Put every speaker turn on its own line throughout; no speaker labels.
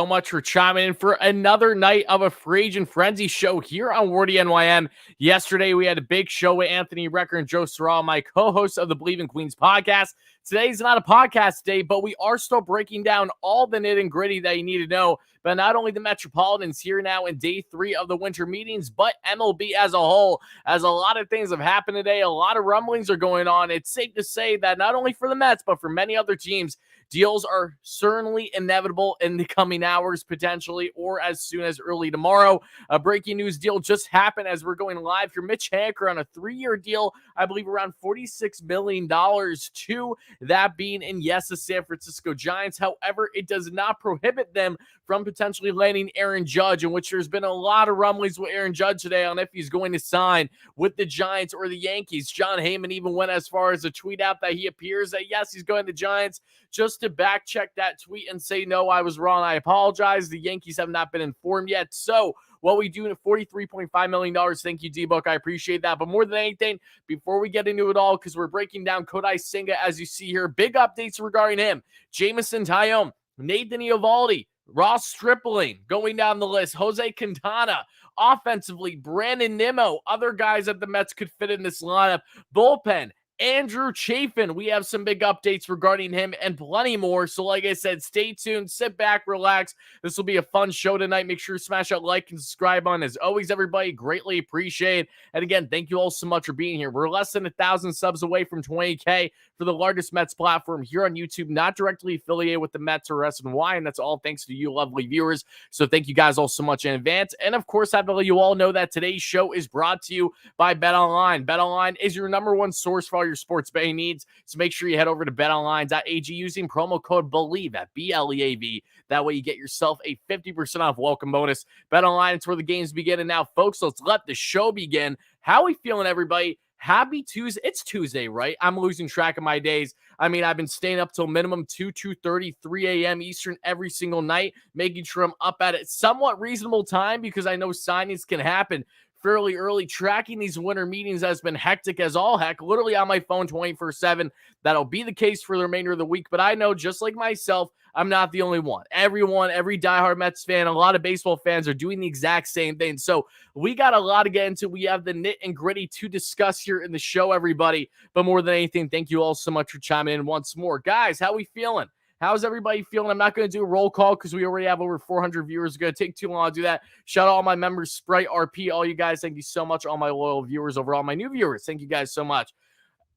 So much for chiming in for another night of a Free Agent Frenzy show here on WardyNYM. Yesterday, we had a big show with Anthony Recker and Joe Sorrell, my co-hosts of the Bleav in Queens podcast. Today's not a podcast day, but we are still breaking down all the nitty and gritty that you need to know. But not only the Metropolitans here now in day 3 of the winter meetings, but MLB as a whole, as a lot of things have happened today. A lot of rumblings are going on. It's safe to say that not only for the Mets, but for many other teams, deals are certainly inevitable in the coming hours, potentially, or as soon as early tomorrow. A breaking news deal just happened as we're going live here. Mitch Haniger on a 3-year deal, I Bleav around $46 million to that being in, yes, the San Francisco Giants. However, it does not prohibit them from potentially landing Aaron Judge, in which there's been a lot of rumblings with Aaron Judge today on if he's going to sign with the Giants or the Yankees. John Heyman even went as far as to tweet out that he appears that, yes, he's going to Giants. Just to back check that tweet and say, no, I was wrong, I apologize. The Yankees have not been informed yet. So what we do at $43.5 million, thank you, D-Book. I appreciate that. But more than anything, before we get into it all, because we're breaking down Kodai Senga, as you see here, big updates regarding him. Jamison Taillon, Nathan Eovaldi, Ross Stripling, going down the list, Jose Quintana. Offensively, Brandon Nimmo, other guys that the Mets could fit in this lineup. Bullpen, Andrew Chafin, we have some big updates regarding him and plenty more. So like I said, stay tuned, sit back, relax. This will be a fun show tonight. Make sure to smash that like and subscribe on. As always, everybody, greatly appreciate it. And again, thank you all so much for being here. We're less than 1,000 subs away from 20K for the largest Mets platform here on YouTube, not directly affiliated with the Mets or SNY, and that's all thanks to you lovely viewers. So thank you guys all so much in advance. And of course, I have to let you all know that today's show is brought to you by BetOnline. BetOnline is your number one source for all your sports betting needs. So make sure you head over to betonline.ag using promo code Bleav at BLEAV. That way you get yourself a 50% off welcome bonus. BetOnline, it's where the games begin. And now, folks, let's let the show begin. How are we feeling, everybody? Happy Tuesday. It's Tuesday, right? I'm losing track of my days. I mean, I've been staying up till minimum 2:30, 3 a.m. Eastern every single night, making sure I'm up at a somewhat reasonable time because I know signings can happen fairly early. Tracking these winter meetings has been hectic as all heck, literally on my phone 24/7. That'll be the case for the remainder of the week, but I know, just like myself, I'm not the only one. Everyone, every diehard Mets fan, a lot of baseball fans are doing the exact same thing. So we got a lot to get into. We have the nit and gritty to discuss here in the show, everybody. But more than anything, thank you all so much for chiming in once more. Guys, how we feeling? How's everybody feeling? I'm not going to do a roll call because we already have over 400 viewers. It's going to take too long to do that. Shout out all my members, Sprite, RP, all you guys. Thank you so much. All my loyal viewers, over all my new viewers. Thank you guys so much.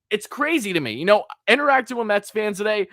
It's crazy to me. You know, interacting with Mets fans today,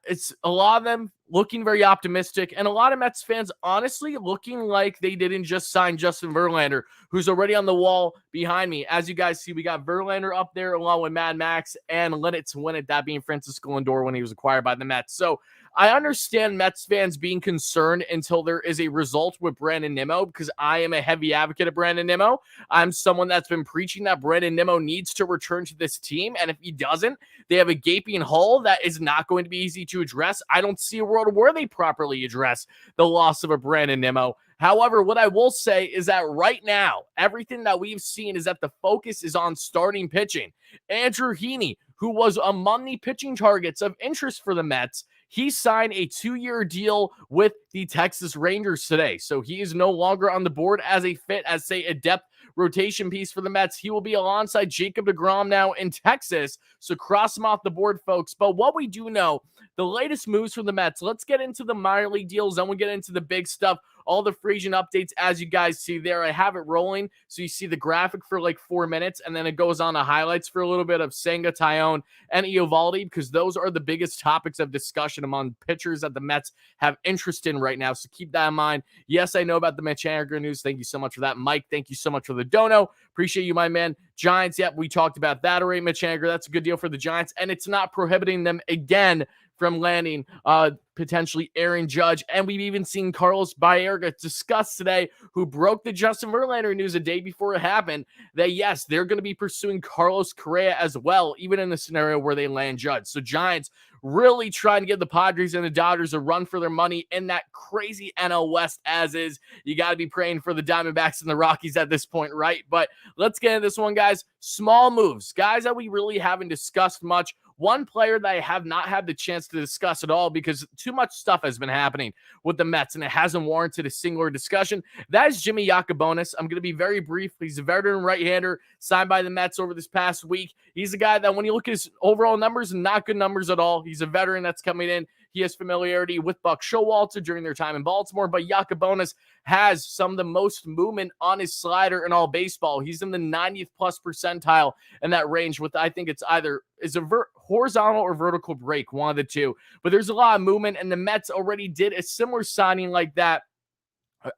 it's a lot of them looking very optimistic, and a lot of Mets fans honestly looking like they didn't just sign Justin Verlander, who's already on the wall behind me. As you guys see, we got Verlander up there along with Mad Max and Linnett to win it, that being Francisco Lindor when he was acquired by the Mets. So I understand Mets fans being concerned until there is a result with Brandon Nimmo, because I am a heavy advocate of Brandon Nimmo. I'm someone that's been preaching that Brandon Nimmo needs to return to this team, and if he doesn't, they have a gaping hole that is not going to be easy to address. I don't see a world where they properly address the loss of a Brandon Nimmo. However, what I will say is that right now, everything that we've seen is that the focus is on starting pitching. Andrew Heaney, who was among the pitching targets of interest for the Mets, he signed a 2-year deal with the Texas Rangers today. So he is no longer on the board as a fit, as say a depth rotation piece for the Mets. He will be alongside Jacob deGrom now in Texas. So cross him off the board, folks. But what we do know, the latest moves from the Mets, let's get into the minor league deals. Then we'll get into the big stuff. All the free agent updates, as you guys see there. I have it rolling, so you see the graphic for like 4 minutes, and then it goes on to highlights for a little bit of Senga, Taillon, and Eovaldi, because those are the biggest topics of discussion among pitchers that the Mets have interest in right now. So keep that in mind. Yes, I know about the Mitch Haniger news. Thank you so much for that. Mike, thank you so much for the dono. Appreciate you, my man. Giants, yep, we talked about that already. Mitch Haniger, that's a good deal for the Giants, and it's not prohibiting them again from landing potentially Aaron Judge. And we've even seen Carlos Baerga discuss today, who broke the Justin Verlander news a day before it happened, that yes, they're going to be pursuing Carlos Correa as well, even in the scenario where they land Judge. So Giants really trying to give the Padres and the Dodgers a run for their money in that crazy NL West as is. You got to be praying for the Diamondbacks and the Rockies at this point, right? But let's get into this one, guys. Small moves. Guys that we really haven't discussed much. one player that I have not had the chance to discuss at all because too much stuff has been happening with the Mets and it hasn't warranted a singular discussion. That is Jimmy Yacobonis. I'm going to be very brief. He's a veteran right-hander signed by the Mets over this past week. He's a guy that when you look at his overall numbers, not good numbers at all. He's a veteran that's coming in. He has familiarity with Buck Showalter during their time in Baltimore, but Yacobonis has some of the most movement on his slider in all baseball. He's in the 90th plus percentile in that range with, I think it's either is a horizontal or vertical break, one of the two. But there's a lot of movement, and the Mets already did a similar signing like that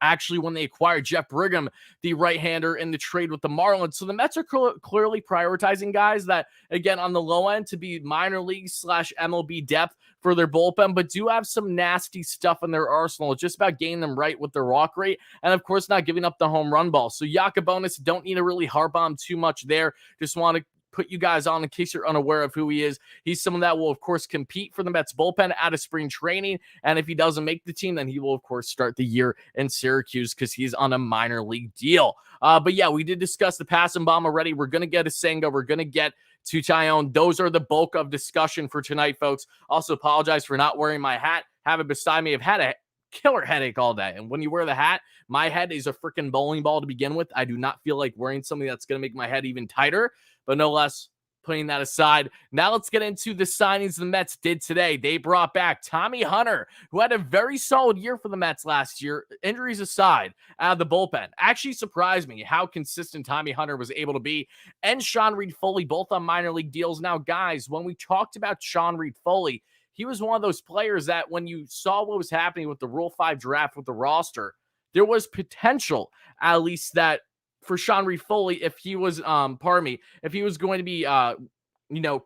actually when they acquired Jeff Brigham, the right-hander, in the trade with the Marlins. So the Mets are clearly prioritizing guys that, again, on the low end to be minor league / MLB depth for their bullpen, but do have some nasty stuff in their arsenal. It's just about getting them right with their walk rate and, of course, not giving up the home run ball. So Yacobonis, don't need to really harp on too much there. Just want to put you guys on in case you're unaware of who he is. He's someone that will, of course, compete for the Mets bullpen out of spring training. And if he doesn't make the team, then he will, of course, start the year in Syracuse because he's on a minor league deal. But yeah, we did discuss the pass and bomb already. We're going to get a Senga. We're going to get to Taillon. Those are the bulk of discussion for tonight, folks. Also apologize for not wearing my hat. Have it beside me. I've had a killer headache all day. And when you wear the hat, my head is a freaking bowling ball to begin with. I do not feel like wearing something that's going to make my head even tighter. But no less, putting that aside, now let's get into the signings the Mets did today. They brought back Tommy Hunter, who had a very solid year for the Mets last year, injuries aside, out of the bullpen. Actually surprised me how consistent Tommy Hunter was able to be. And Sean Reed-Foley, both on minor league deals. Now, guys, when we talked about Sean Reed-Foley, he was one of those players that when you saw what was happening with the Rule 5 draft with the roster, there was potential, at least, that for Sean Reed-Foley, if he was, if he was going to be,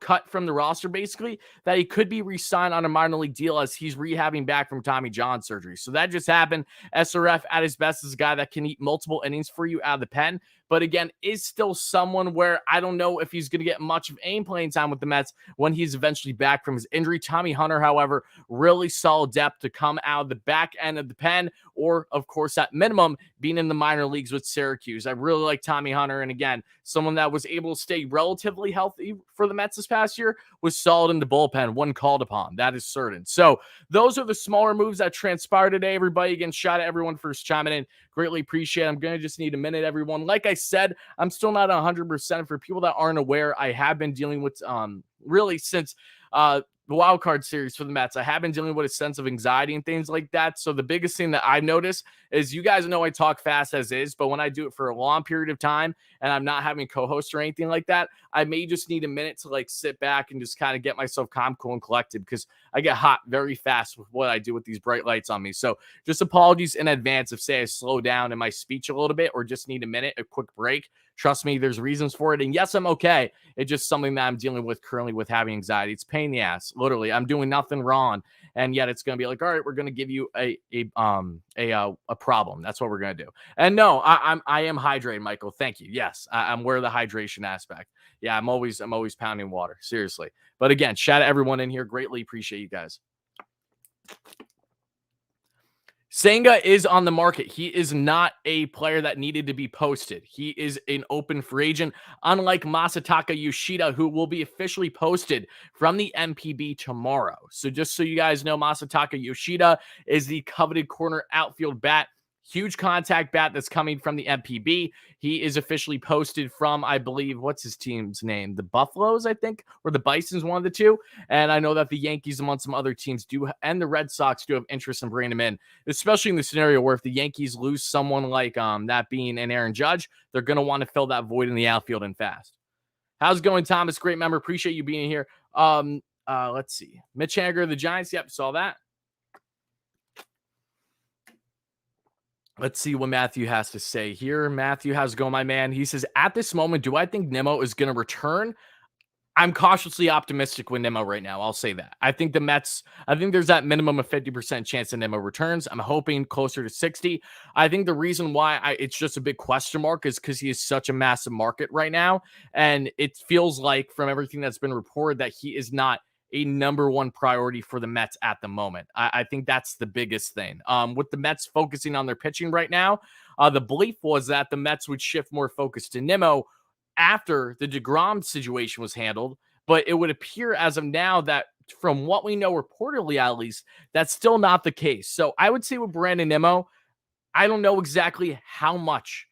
cut from the roster, basically, that he could be re-signed on a minor league deal as he's rehabbing back from Tommy John surgery. So that just happened. SRF at his best is a guy that can eat multiple innings for you out of the pen. But again, is still someone where I don't know if he's going to get much of any playing time with the Mets when he's eventually back from his injury. Tommy Hunter, however, really solid depth to come out of the back end of the pen, or, of course, at minimum, being in the minor leagues with Syracuse. I really like Tommy Hunter. And again, someone that was able to stay relatively healthy for the Mets this past year, was solid in the bullpen when called upon. That is certain. So those are the smaller moves that transpired today, everybody. Again, shout out everyone for chiming in. Greatly appreciate it. I'm going to just need a minute, everyone. Like I said, I'm still not 100%. For people that aren't aware, I have been dealing with, really since the wild card series for the Mets, I have been dealing with a sense of anxiety and things like that. So the biggest thing that I've noticed is, you guys know I talk fast as is, but when I do it for a long period of time and I'm not having co-hosts or anything like that, I may just need a minute to like sit back and just kind of get myself calm, cool, and collected, because I get hot very fast with what I do with these bright lights on me. So just apologies in advance if, say, I slow down in my speech a little bit or just need a minute, a quick break. Trust me, there's reasons for it. And yes, I'm okay. It's just something that I'm dealing with currently with having anxiety. It's pain in the ass. Literally, I'm doing nothing wrong. And yet it's going to be like, all right, we're going to give you a problem. That's what we're going to do. And no, I am hydrated, Michael. Thank you. Yes, I'm aware of the hydration aspect. Yeah, I'm always pounding water. Seriously. But again, shout out everyone in here. Greatly appreciate you guys. Senga is on the market. He is not a player that needed to be posted. He is an open free agent, unlike Masataka Yoshida, who will be officially posted from the MPB tomorrow. So just so you guys know, Masataka Yoshida is the coveted corner outfield bat. Huge contact bat that's coming from the MPB. He is officially posted from, I Bleav, what's his team's name? The Buffaloes, I think, or the Bisons, one of the two. And I know that the Yankees, among some other teams, do, and the Red Sox do have interest in bringing him in, especially in the scenario where if the Yankees lose someone like that being an Aaron Judge, they're going to want to fill that void in the outfield and fast. How's it going, Thomas? Great member. Appreciate you being here. Let's see. Mitch Haniger of the Giants. Yep, saw that. Let's see what Matthew has to say here. Matthew, how's it going, my man? He says, at this moment, do I think Nimmo is going to return? I'm cautiously optimistic with Nimmo right now. I'll say that. I think the Mets, I think there's that minimum of 50% chance that Nimmo returns. I'm hoping closer to 60. I think the reason why it's just a big question mark is because he is such a massive market right now. And it feels like, from everything that's been reported, that he is not a number one priority for the Mets at the moment. I think that's the biggest thing. With the Mets focusing on their pitching right now, the belief was that the Mets would shift more focus to Nimmo after the DeGrom situation was handled. But it would appear as of now that from what we know reportedly at least, that's still not the case. So I would say with Brandon Nimmo, I don't know exactly how much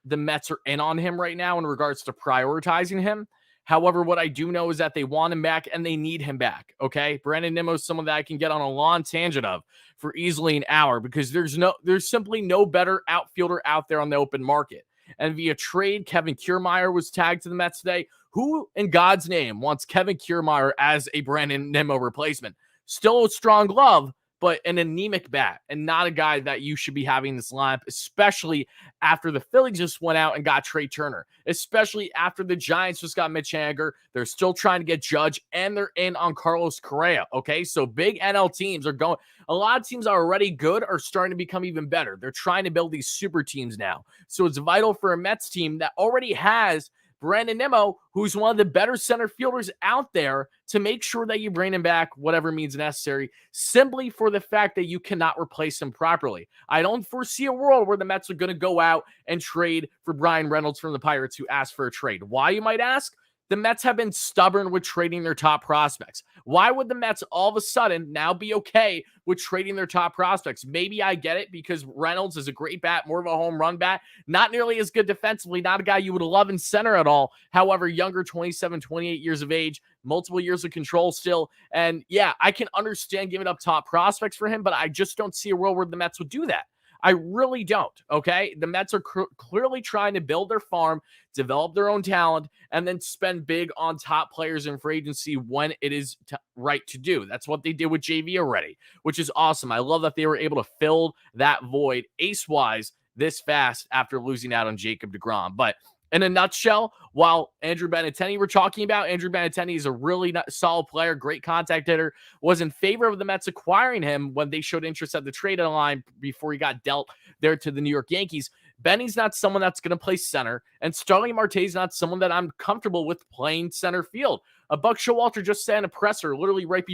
the Mets are in on him right now in regards to prioritizing him. However, what I do know is that they want him back and they need him back. Okay. Brandon Nimmo is someone that I can get on a long tangent of for easily an hour because there's simply no better outfielder out there on the open market. And via trade, Kevin Kiermaier was tagged to the Mets today. Who in God's name wants Kevin Kiermaier as a Brandon Nimmo replacement? Still a strong glove, but an anemic bat and not a guy that you should be having in this lineup, especially after the Phillies just went out and got Trey Turner, especially after the Giants just got Mitch Haniger. They're still trying to get Judge, and they're in on Carlos Correa, okay? So big NL teams are going – a lot of teams are already good are starting to become even better. They're trying to build these super teams now. So it's vital for a Mets team that already has – Brandon Nimmo, who's one of the better center fielders out there, to make sure that you bring him back, whatever means necessary, simply for the fact that you cannot replace him properly. I don't foresee a world where the Mets are going to go out and trade for Brian Reynolds from the Pirates, who asked for a trade. Why, you might ask? The Mets have been stubborn with trading their top prospects. Why would the Mets all of a sudden now be okay with trading their top prospects? Maybe I get it because Reynolds is a great bat, more of a home run bat, not nearly as good defensively, not a guy you would love in center at all. However, younger, 27, 28 years of age, multiple years of control still. And yeah, I can understand giving up top prospects for him, but I just don't see a world where the Mets would do that. I really don't, okay? The Mets are clearly trying to build their farm, develop their own talent, and then spend big on top players in free agency when it is right to do. That's what they did with JV already, which is awesome. I love that they were able to fill that void ace-wise this fast after losing out on Jacob deGrom. But in a nutshell, while Andrew Benintendi we're talking about, Andrew Benintendi is a really solid player, great contact hitter, was in favor of the Mets acquiring him when they showed interest at the trade deadline before he got dealt there to the New York Yankees. Benny's not someone that's going to play center, and Starling Marte's not someone that I'm comfortable with playing center field. Buck Showalter just said in a presser literally right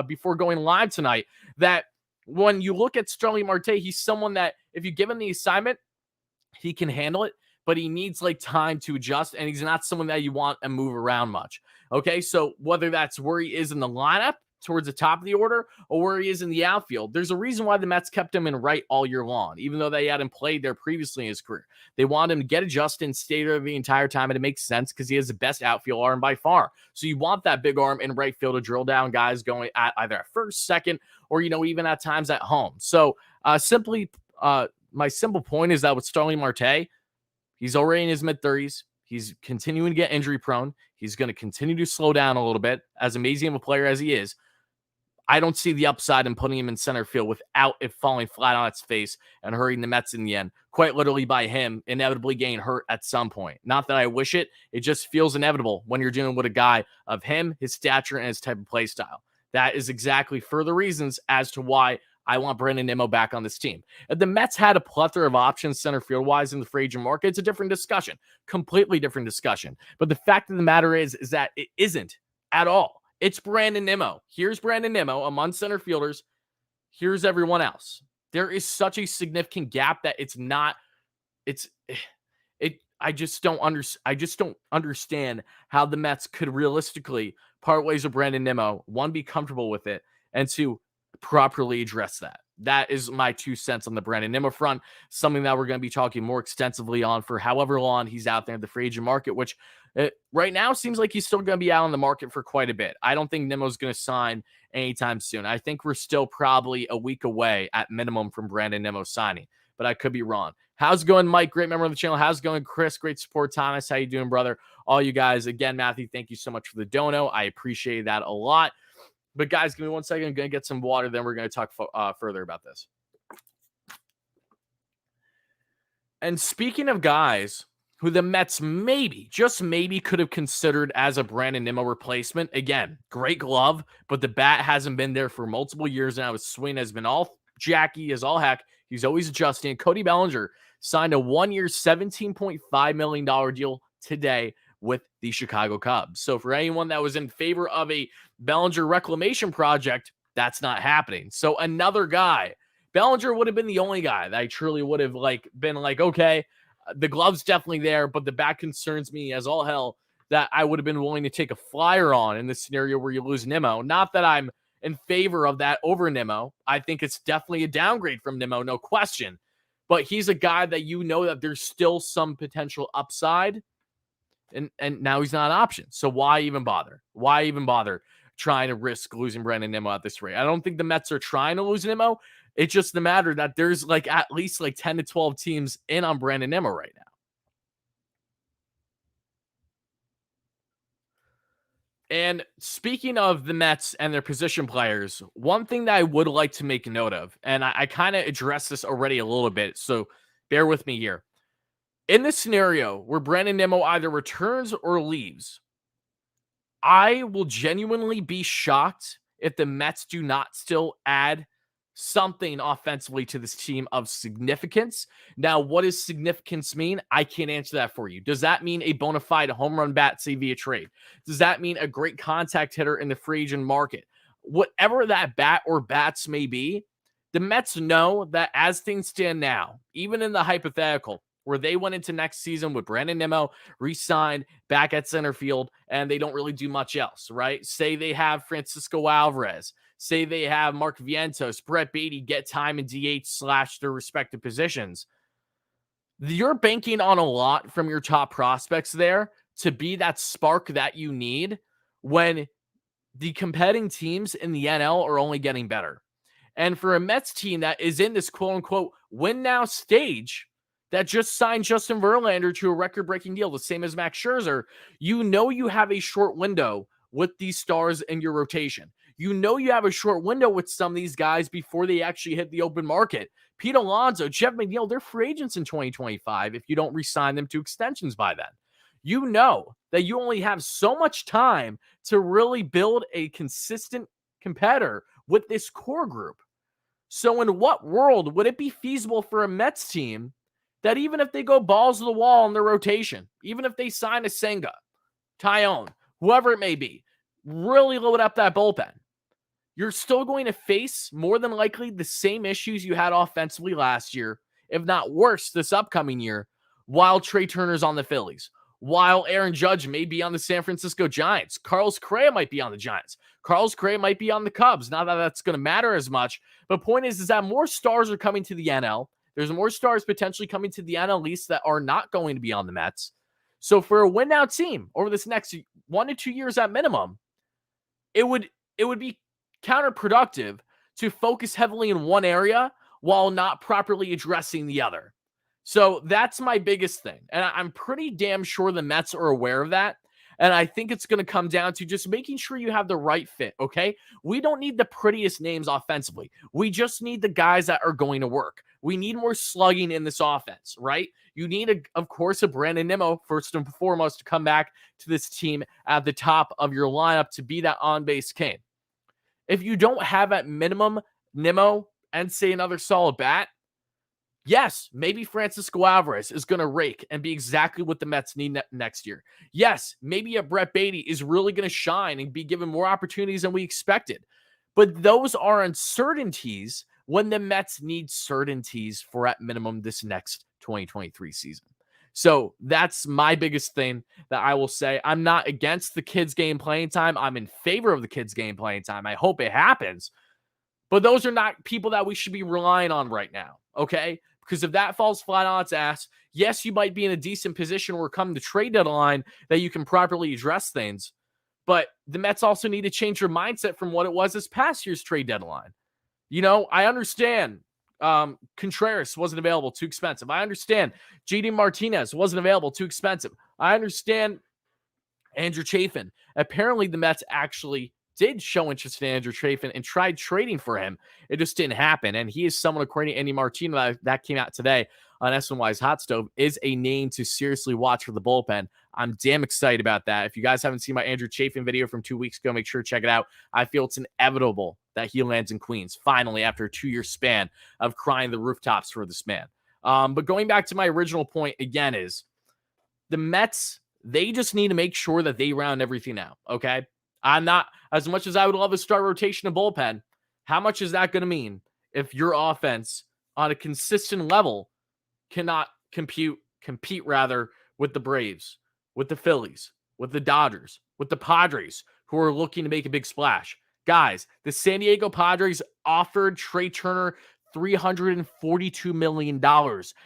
before going live tonight that when you look at Starling Marte, he's someone that if you give him the assignment, he can handle it, but he needs like time to adjust, and he's not someone that you want to move around much. Okay, so whether that's where he is in the lineup towards the top of the order or where he is in the outfield, there's a reason why the Mets kept him in right all year long, even though they hadn't played there previously in his career. They wanted him to get adjusted and stay there the entire time, and it makes sense because he has the best outfield arm by far. So you want that big arm in right field to drill down guys going at either at first, second, or, even at times at home. So my simple point is that with Starling Marte, he's already in his mid-30s. He's continuing to get injury prone. He's going to continue to slow down a little bit, as amazing of a player as he is. I don't see the upside in putting him in center field without it falling flat on its face and hurting the Mets in the end, quite literally by him inevitably getting hurt at some point. Not that I wish it. It just feels inevitable when you're dealing with a guy of him, his stature, and his type of play style. That is exactly further reasons as to why I want Brandon Nimmo back on this team. If the Mets had a plethora of options center field-wise in the free agent market, it's a different discussion, completely different discussion. But the fact of the matter is that it isn't at all. It's Brandon Nimmo. Here's Brandon Nimmo among center fielders. Here's everyone else. There is such a significant gap that I just don't understand how the Mets could realistically part ways with Brandon Nimmo, one, be comfortable with it, and two, properly address that. That is my 2 cents on the Brandon Nimmo front, something that we're going to be talking more extensively on for however long he's out there in the free agent market, which right now seems like he's still going to be out on the market for quite a bit. I don't think Nimmo's going to sign anytime soon. I think we're still probably a week away at minimum from Brandon Nimmo signing, but I could be wrong. How's it going, Mike? Great member of the channel. How's it going, Chris? Great support. Thomas, how you doing, brother? All you guys. Again, Matthew, thank you so much for the dono. I appreciate that a lot. But guys, give me 1 second. I'm going to get some water. Then we're going to talk further about this. And speaking of guys who the Mets maybe, just maybe, could have considered as a Brandon Nimmo replacement. Again, great glove, but the bat hasn't been there for multiple years now. His swing has been all jacky as all heck. He's always adjusting. Cody Bellinger signed a 1-year, $17.5 million deal today with the Chicago Cubs. So for anyone that was in favor of a Bellinger reclamation project, that's not happening. So another guy, Bellinger would have been the only guy that I truly would have been like, okay, the glove's definitely there, but the bat concerns me as all hell that I would have been willing to take a flyer on in this scenario where you lose Nimmo. Not that I'm in favor of that over Nimmo. I think it's definitely a downgrade from Nimmo, no question. But he's a guy that you know that there's still some potential upside, and now he's not an option. So why even bother? Why even bother trying to risk losing Brandon Nimmo at this rate? I don't think the Mets are trying to lose Nimmo. It's just the matter that there's like at least like 10 to 12 teams in on Brandon Nimmo right now. And speaking of the Mets and their position players, one thing that I would like to make note of, and I kind of addressed this already a little bit, so bear with me here. In this scenario where Brandon Nimmo either returns or leaves, I will genuinely be shocked if the Mets do not still add something offensively to this team of significance. Now, what does significance mean? I can't answer that for you. Does that mean a bona fide home run bat, say via trade? Does that mean a great contact hitter in the free agent market? Whatever that bat or bats may be, the Mets know that as things stand now, even in the hypothetical, where they went into next season with Brandon Nimmo re-signed back at center field, and they don't really do much else, right? Say they have Francisco Alvarez, say they have Mark Vientos, Brett Beatty get time in DH / their respective positions. You're banking on a lot from your top prospects there to be that spark that you need when the competing teams in the NL are only getting better. And for a Mets team that is in this quote-unquote win now stage, that just signed Justin Verlander to a record-breaking deal, the same as Max Scherzer, you know you have a short window with these stars in your rotation. You know you have a short window with some of these guys before they actually hit the open market. Pete Alonso, Jeff McNeil, they're free agents in 2025 if you don't re-sign them to extensions by then. You know that you only have so much time to really build a consistent competitor with this core group. So in what world would it be feasible for a Mets team that even if they go balls to the wall in their rotation, even if they sign a Senga, Taillon, whoever it may be, really load up that bullpen, you're still going to face more than likely the same issues you had offensively last year, if not worse this upcoming year, while Trey Turner's on the Phillies, while Aaron Judge may be on the San Francisco Giants. Carlos Correa might be on the Giants. Carlos Correa might be on the Cubs. Not that that's going to matter as much, but point is that more stars are coming to the NL. There's more stars potentially coming to the NL East that are not going to be on the Mets. So for a win-now team over this next 1 to 2 years at minimum, it would be counterproductive to focus heavily in one area while not properly addressing the other. So that's my biggest thing. And I'm pretty damn sure the Mets are aware of that. And I think it's going to come down to just making sure you have the right fit, okay? We don't need the prettiest names offensively. We just need the guys that are going to work. We need more slugging in this offense, right? You need, of course, a Brandon Nimmo, first and foremost, to come back to this team at the top of your lineup to be that on-base king. If you don't have at minimum Nimmo and, say, another solid bat, yes, maybe Francisco Alvarez is going to rake and be exactly what the Mets need next year. Yes, maybe a Brett Beatty is really going to shine and be given more opportunities than we expected. But those are uncertainties when the Mets need certainties for at minimum this next 2023 season. So that's my biggest thing that I will say. I'm not against the kids' game playing time. I'm in favor of the kids' game playing time. I hope it happens. But those are not people that we should be relying on right now, okay? Because if that falls flat on its ass, yes, you might be in a decent position where come the trade deadline that you can properly address things. But the Mets also need to change their mindset from what it was this past year's trade deadline. You know, I understand Contreras wasn't available, too expensive. I understand JD Martinez wasn't available, too expensive. I understand Andrew Chafin. Apparently, the Mets actually did show interest in Andrew Chafin and tried trading for him. It just didn't happen. And he is someone, according to Andy Martino, that came out today on SNY's Hot Stove, is a name to seriously watch for the bullpen. I'm damn excited about that. If you guys haven't seen my Andrew Chafin video from 2 weeks ago, make sure to check it out. I feel it's inevitable that he lands in Queens, finally, after a 2-year span of crying the rooftops for this man. But going back to my original point again is the Mets, they just need to make sure that they round everything out, okay? I'm not, as much as I would love a start rotation of bullpen, how much is that going to mean if your offense on a consistent level cannot compete with the Braves, with the Phillies, with the Dodgers, with the Padres, who are looking to make a big splash. Guys, the San Diego Padres offered Trey Turner $342 million.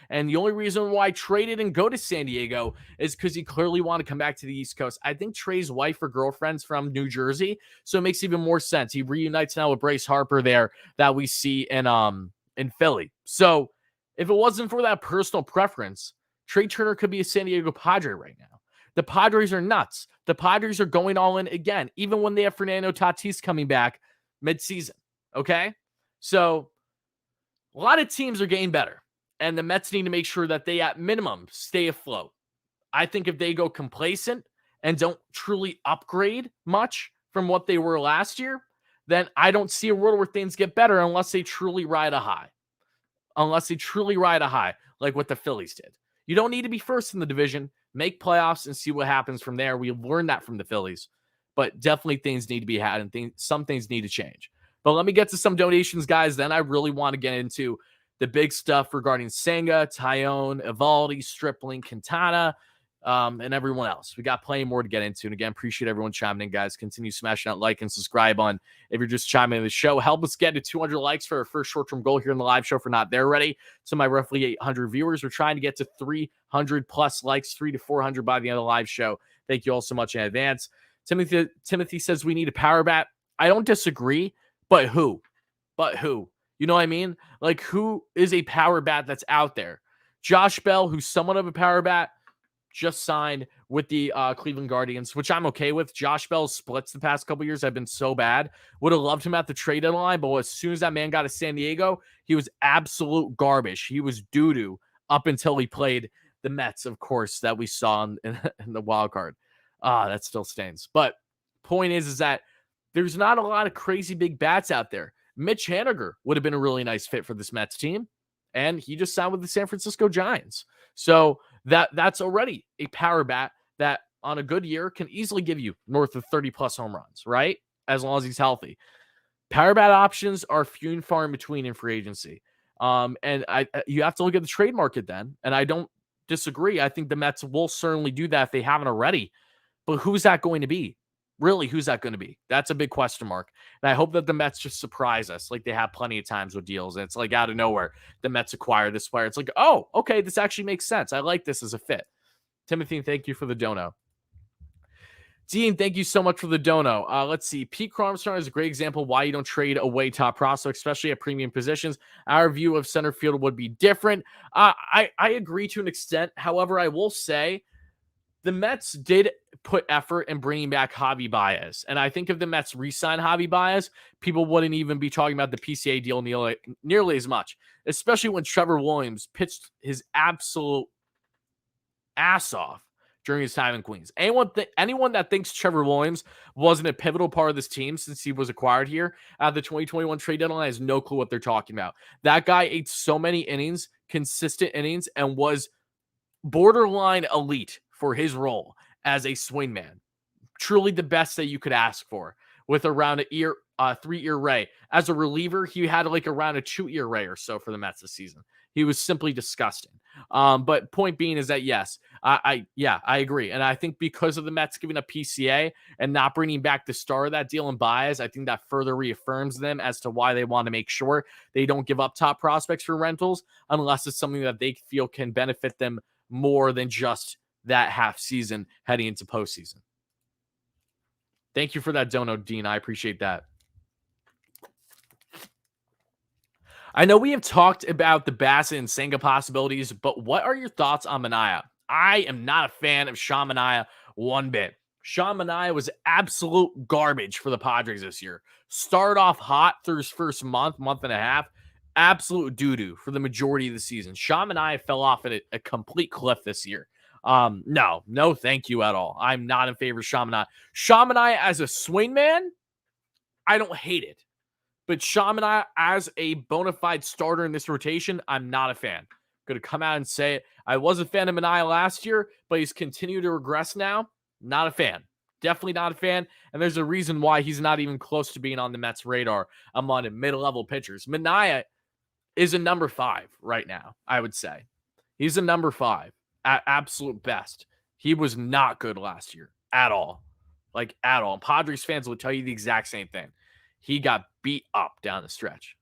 And the only reason why Trey didn't go to San Diego is because he clearly wanted to come back to the East Coast. I think Trey's wife or girlfriend's from New Jersey, so it makes even more sense. He reunites now with Bryce Harper there that we see in Philly. So if it wasn't for that personal preference, Trey Turner could be a San Diego Padre right now. The Padres are nuts. The Padres are going all in again, even when they have Fernando Tatis coming back midseason. Okay? So a lot of teams are getting better, and the Mets need to make sure that they, at minimum, stay afloat. I think if they go complacent and don't truly upgrade much from what they were last year, then I don't see a world where things get better unless they truly ride a high. Like what the Phillies did. You don't need to be first in the division. Make playoffs and see what happens from there. We learned that from the Phillies, but definitely things need to be had and some things need to change. But let me get to some donations, guys. Then I really want to get into the big stuff regarding Senga, Taillon, Evaldi, Stripling, Quintana, and everyone else. We got plenty more to get into. And again, appreciate everyone chiming in, guys. Continue smashing that like and subscribe on if you're just chiming in the show. Help us get to 200 likes for our first short-term goal here in the live show if we're not there already. To my roughly 800 viewers, we're trying to get to 300 plus likes, 300 to 400 by the end of the live show. Thank you all so much in advance. Timothy says we need a power bat. I don't disagree, but who? You know what I mean? Like, who is a power bat that's out there? Josh Bell, who's somewhat of a power bat, just signed with the Cleveland Guardians, which I'm okay with. Josh Bell's splits the past couple years have been so bad. Would have loved him at the trade deadline, but as soon as that man got to San Diego, he was absolute garbage. He was doo-doo up until he played the Mets, of course, that we saw in the wild card. That still stains. But point is that there's not a lot of crazy big bats out there. Mitch Haniger would have been a really nice fit for this Mets team, and he just signed with the San Francisco Giants. So that's already a power bat that on a good year can easily give you north of 30-plus home runs, right? As long as he's healthy. Power bat options are few and far in between in free agency. And you have to look at the trade market then, and I don't disagree. I think the Mets will certainly do that if they haven't already. But who's that going to be? Really, who's that going to be? That's a big question mark. And I hope that the Mets just surprise us like they have plenty of times with deals. And it's like out of nowhere, the Mets acquire this player. It's like, oh, okay, this actually makes sense. I like this as a fit. Timothy, thank you for the dono. Dean, thank you so much for the dono. Let's see. Pete Cromstone is a great example why you don't trade away top prospects, especially at premium positions. Our view of center field would be different. I agree to an extent. However, I will say the Mets did put effort in bringing back Javi Baez. And I think if the Mets re-sign Javi Baez, people wouldn't even be talking about the PCA deal nearly as much, especially when Trevor Williams pitched his absolute ass off during his time in Queens. Anyone that thinks Trevor Williams wasn't a pivotal part of this team since he was acquired here at the 2021 trade deadline has no clue what they're talking about. That guy ate so many innings, consistent innings, and was borderline elite for his role as a swingman. Truly the best that you could ask for with around a 3 ERA. As a reliever, he had like around a 2 ERA or so for the Mets this season. He was simply disgusting. But point being is that, yes, I agree. And I think because of the Mets giving up PCA and not bringing back the star of that deal in Baez, I think that further reaffirms them as to why they want to make sure they don't give up top prospects for rentals unless it's something that they feel can benefit them more than just that half season heading into postseason. Thank you for that dono, Dean. I appreciate that. I know we have talked about the Bassett and Senga possibilities, but what are your thoughts on Manaea? I am not a fan of Sean Manaea one bit. Sean Manaea was absolute garbage for the Padres this year. Started off hot through his first month and a half. Absolute doo-doo for the majority of the season. Sean Manaea fell off at a complete cliff this year. No, thank you at all. I'm not in favor of Sean Manaea. Sean Manaea as a swing man, I don't hate it. But Sean Manaea as a bona fide starter in this rotation, I'm not a fan. I'm going to come out and say it. I was a fan of Manaea last year, but he's continued to regress now. Not a fan. Definitely not a fan. And there's a reason why he's not even close to being on the Mets' radar among mid-level pitchers. Manaea is a number 5 right now, I would say. He's a number 5 at absolute best. He was not good last year at all. Like, at all. And Padres fans will tell you the exact same thing. He got beat up down the stretch.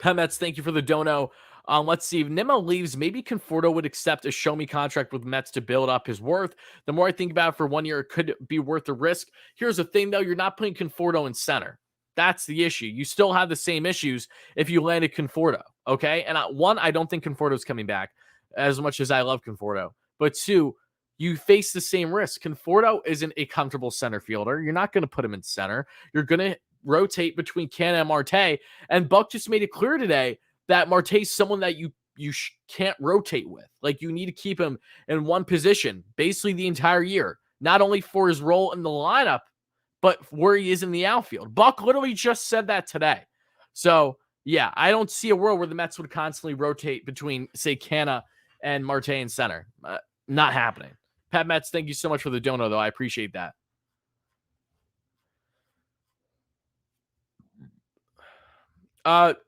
Mets, thank you for the dono. Let's see. If Nimmo leaves, maybe Conforto would accept a show me contract with Mets to build up his worth. The more I think about it, for 1 year, it could be worth the risk. Here's the thing, though. You're not putting Conforto in center. That's the issue. You still have the same issues if you landed Conforto, okay? And one, I don't think Conforto's coming back as much as I love Conforto. But two, you face the same risk. Conforto isn't a comfortable center fielder. You're not going to put him in center. You're going to rotate between Canna and Marte. And Buck just made it clear today that Marte's someone that you can't rotate with. Like, you need to keep him in one position basically the entire year, not only for his role in the lineup, but where he is in the outfield. Buck literally just said that today. So, yeah, I don't see a world where the Mets would constantly rotate between, say, Canna and Marte in center. Not happening. Pat Mets, thank you so much for the dono, though. I appreciate that.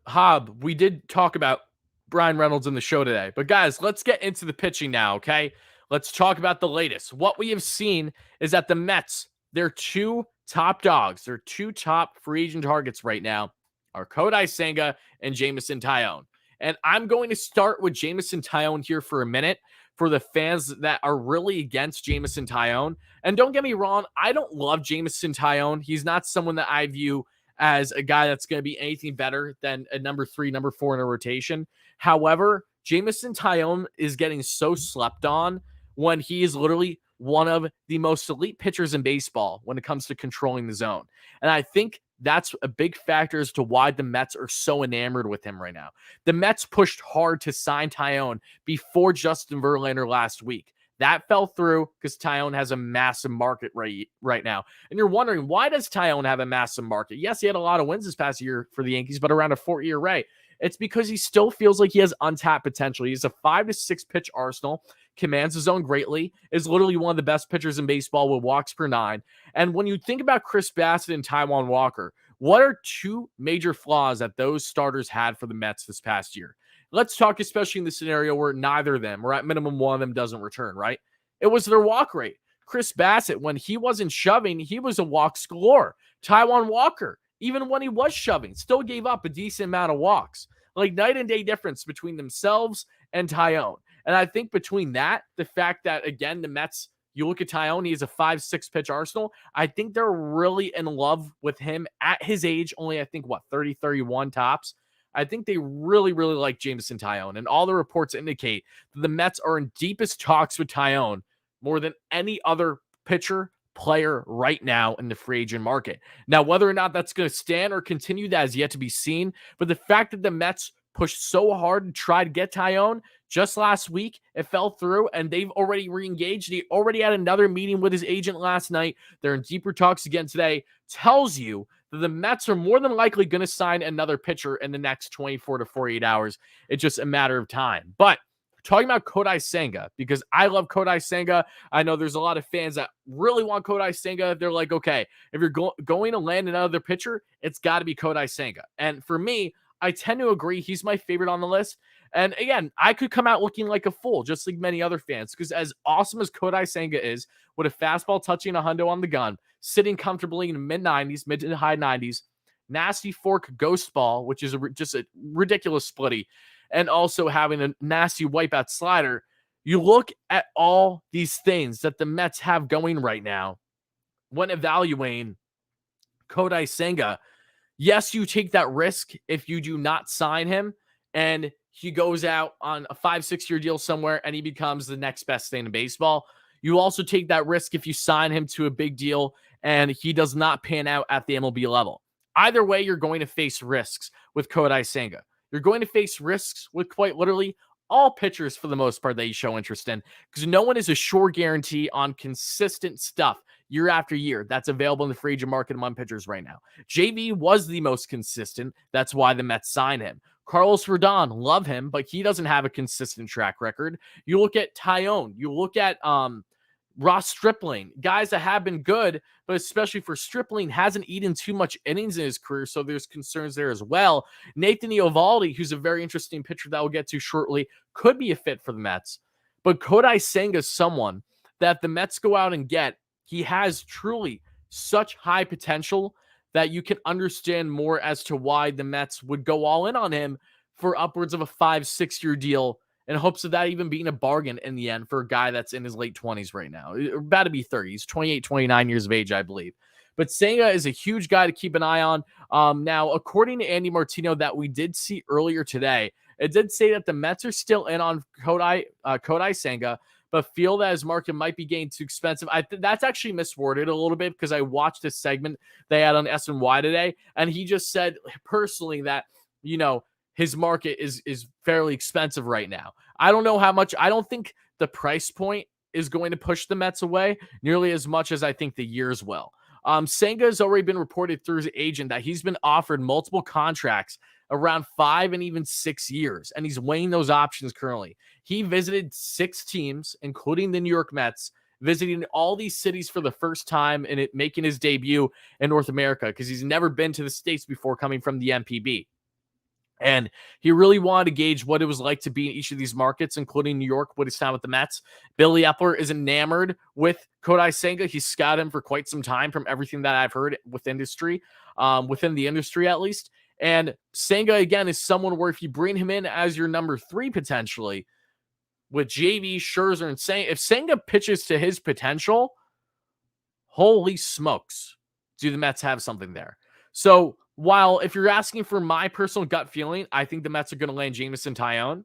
Hob, we did talk about Brian Reynolds in the show today. But guys, let's get into the pitching now, okay? Let's talk about the latest. What we have seen is that the Mets, their two top dogs, their two top free agent targets right now are Kodai Senga and Jameson Taillon. And I'm going to start with Jameson Taillon here for a minute for the fans that are really against Jameson Taillon. And don't get me wrong, I don't love Jameson Taillon. He's not someone that I view as a guy that's going to be anything better than a number 3, number 4 in a rotation. However, Jameson Taillon is getting so slept on when he is literally one of the most elite pitchers in baseball when it comes to controlling the zone. And I think that's a big factor as to why the Mets are so enamored with him right now. The Mets pushed hard to sign Taillon before Justin Verlander last week. That fell through because Taillon has a massive market right now. And you're wondering, why does Taillon have a massive market? Yes, he had a lot of wins this past year for the Yankees, but around a 4-year rate. It's because he still feels like he has untapped potential. He's a 5 to 6 pitch arsenal, commands his zone greatly, is literally one of the best pitchers in baseball with walks per 9. And when you think about Chris Bassett and Taijuan Walker, what are two major flaws that those starters had for the Mets this past year? Let's talk especially in the scenario where neither of them, or at minimum one of them, doesn't return, right? It was their walk rate. Chris Bassett, when he wasn't shoving, he was a walks galore. Taijuan Walker, even when he was shoving, still gave up a decent amount of walks. Like, night and day difference between themselves and Taillon. And I think between that, the fact that, again, the Mets, you look at Taillon, he has a 5-6 pitch arsenal. I think they're really in love with him at his age, only, I think, 30, 31 tops. I think they really, really like Jameson Taillon. And all the reports indicate that the Mets are in deepest talks with Taillon more than any other pitcher, player right now in the free agent market. Now, whether or not that's going to stand or continue, that is yet to be seen. But the fact that the Mets pushed so hard to try to get Taillon just last week, it fell through, and they've already re-engaged. He already had another meeting with his agent last night. They're in deeper talks again today. Tells you that the Mets are more than likely going to sign another pitcher in the next 24 to 48 hours. It's just a matter of time. But talking about Kodai Senga, because I love Kodai Senga. I know there's a lot of fans that really want Kodai Senga. They're like, okay, if you're going to land another pitcher, it's got to be Kodai Senga. And for me, I tend to agree. He's my favorite on the list. And again, I could come out looking like a fool, just like many other fans, because as awesome as Kodai Senga is, with a fastball touching a hundo on the gun, sitting comfortably in the mid-90s, mid to high 90s, nasty fork ghost ball, which is just a ridiculous splitty, and also having a nasty wipeout slider, you look at all these things that the Mets have going right now when evaluating Kodai Senga. Yes, you take that risk if you do not sign him and he goes out on a 5-6 year deal somewhere and he becomes the next best thing in baseball. You also take that risk if you sign him to a big deal and he does not pan out at the MLB level. Either way, you're going to face risks with Kodai Senga. You're going to face risks with quite literally all pitchers for the most part that you show interest in, because no one is a sure guarantee on consistent stuff year after year that's available in the free agent market among pitchers right now. JV was the most consistent. That's why the Mets signed him. Carlos Rodon, love him, but he doesn't have a consistent track record. You look at Taillon. You look at Ross Stripling, guys that have been good, but especially for Stripling, hasn't eaten too much innings in his career, so there's concerns there as well. Nathan Eovaldi, who's a very interesting pitcher that we'll get to shortly, could be a fit for the Mets. But Kodai Senga is someone that the Mets go out and get, he has truly such high potential that you can understand more as to why the Mets would go all in on him for upwards of a 5-6 year deal in hopes of that even being a bargain in the end for a guy that's in his late 20s right now. About to be 30. He's 28, 29 years of age, I Bleav. But Senga is a huge guy to keep an eye on. Now, according to Andy Martino, that we did see earlier today, it did say that the Mets are still in on Kodai Senga, but feel that his market might be getting too expensive. That's actually misworded a little bit because I watched a segment they had on SNY today, and he just said personally that, his market is fairly expensive right now. I don't know how much. I don't think the price point is going to push the Mets away nearly as much as I think the years will. Senga has already been reported through his agent that he's been offered multiple contracts around 5 and even 6 years, and he's weighing those options currently. He visited 6 teams, including the New York Mets, visiting all these cities for the first time and making his debut in North America because he's never been to the States before coming from the MPB. And he really wanted to gauge what it was like to be in each of these markets, including New York, with his time with the Mets. Billy Epler is enamored with Kodai Senga. He's scouted him for quite some time from everything that I've heard within the industry at least. And Senga, again, is someone where if you bring him in as your number 3 potentially, with JV, Scherzer, and Senga, if Senga pitches to his potential, holy smokes, do the Mets have something there? So while if you're asking for my personal gut feeling, I think the Mets are going to land Jameson Taillon,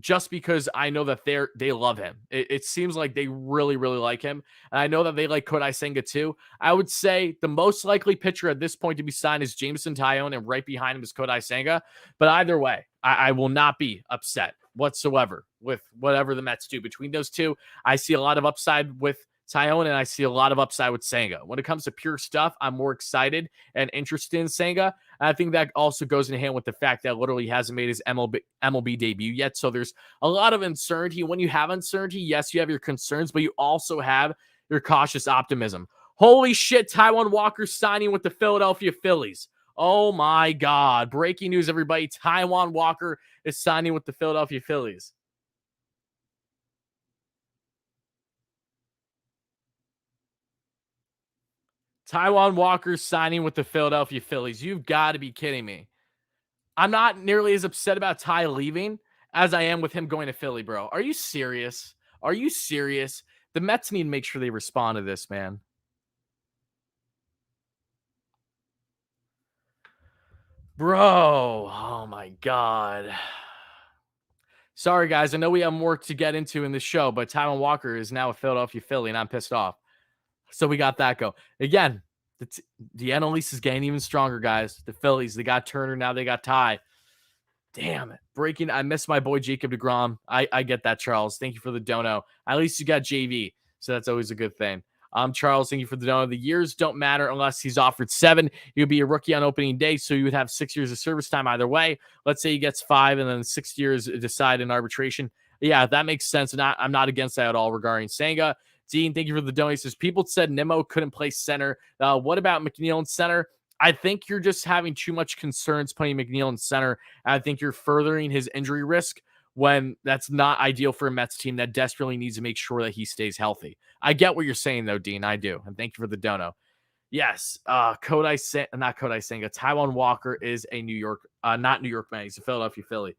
just because I know that they love him. It seems like they really, really like him. And I know that they like Kodai Senga too. I would say the most likely pitcher at this point to be signed is Jameson Taillon, and right behind him is Kodai Senga. But either way, I will not be upset whatsoever with whatever the Mets do. Between those two, I see a lot of upside with Taillon, and I see a lot of upside with Senga. When it comes to pure stuff, I'm more excited and interested in Senga. I think that also goes in hand with the fact that literally he hasn't made his MLB debut yet. So there's a lot of uncertainty. When you have uncertainty, yes, you have your concerns, but you also have your cautious optimism. Holy shit, Taijuan Walker signing with the Philadelphia Phillies. Oh my God. Breaking news, everybody. Taijuan Walker is signing with the Philadelphia Phillies. Taijuan Walker signing with the Philadelphia Phillies. You've got to be kidding me. I'm not nearly as upset about Ty leaving as I am with him going to Philly, bro. Are you serious? Are you serious? The Mets need to make sure they respond to this, man. Bro, oh my God. Sorry, guys. I know we have more to get into in the show, but Taijuan Walker is now a Philadelphia Philly, and I'm pissed off. So we got that go. Again, the NL East is getting even stronger, guys. The Phillies, they got Turner, now they got Ty. Damn it. Breaking. I miss my boy Jacob DeGrom. I get that, Charles. Thank you for the dono. At least you got JV. So that's always a good thing. Charles, thank you for the dono. The years don't matter unless he's offered 7. He would be a rookie on opening day, so you would have 6 years of service time either way. Let's say he gets 5 and then 6 years decide in arbitration. Yeah, that makes sense. I'm not against that at all regarding Senga. Dean, thank you for the donation. He says, people said Nimmo couldn't play center. What about McNeil in center? I think you're just having too much concerns putting McNeil in center. I think you're furthering his injury risk when that's not ideal for a Mets team that desperately needs to make sure that he stays healthy. I get what you're saying, though, Dean. I do. And thank you for the dono. Yes, not Kodai Senga. Taijuan Walker is a not New York man. He's a Philadelphia Philly.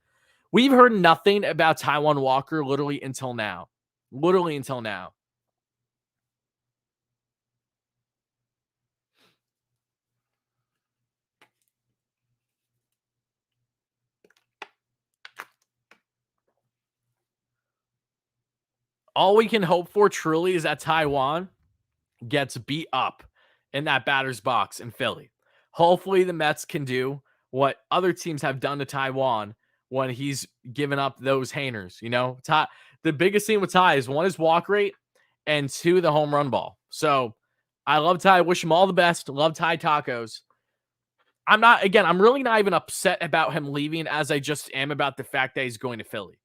We've heard nothing about Taijuan Walker literally until now. Literally until now. All we can hope for truly is that Taijuan gets beat up in that batter's box in Philly. Hopefully, the Mets can do what other teams have done to Taijuan when he's given up those hangers. The biggest thing with Ty is 1 is walk rate and 2 the home run ball. So I love Ty. Wish him all the best. Love Ty tacos. I'm really not even upset about him leaving as I just am about the fact that he's going to Philly.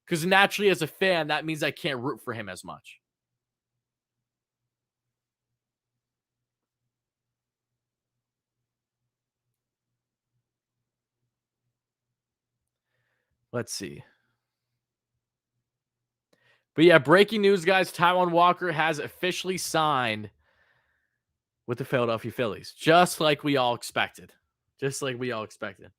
Because naturally, as a fan, that means I can't root for him as much. Let's see. But yeah, breaking news, guys. Taijuan Walker has officially signed with the Philadelphia Phillies, just like we all expected. Just like we all expected.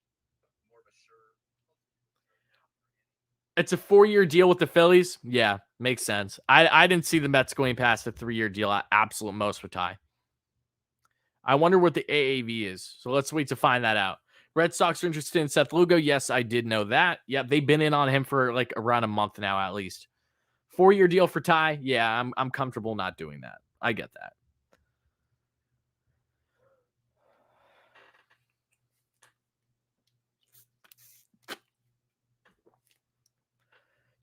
It's a 4-year deal with the Phillies. Yeah, makes sense. I didn't see the Mets going past a 3-year deal at absolute most for Ty. I wonder what the AAV is. So let's wait to find that out. Red Sox are interested in Seth Lugo. Yes, I did know that. Yeah, they've been in on him for like around a month now, at least. 4-year deal for Ty. Yeah, I'm comfortable not doing that. I get that.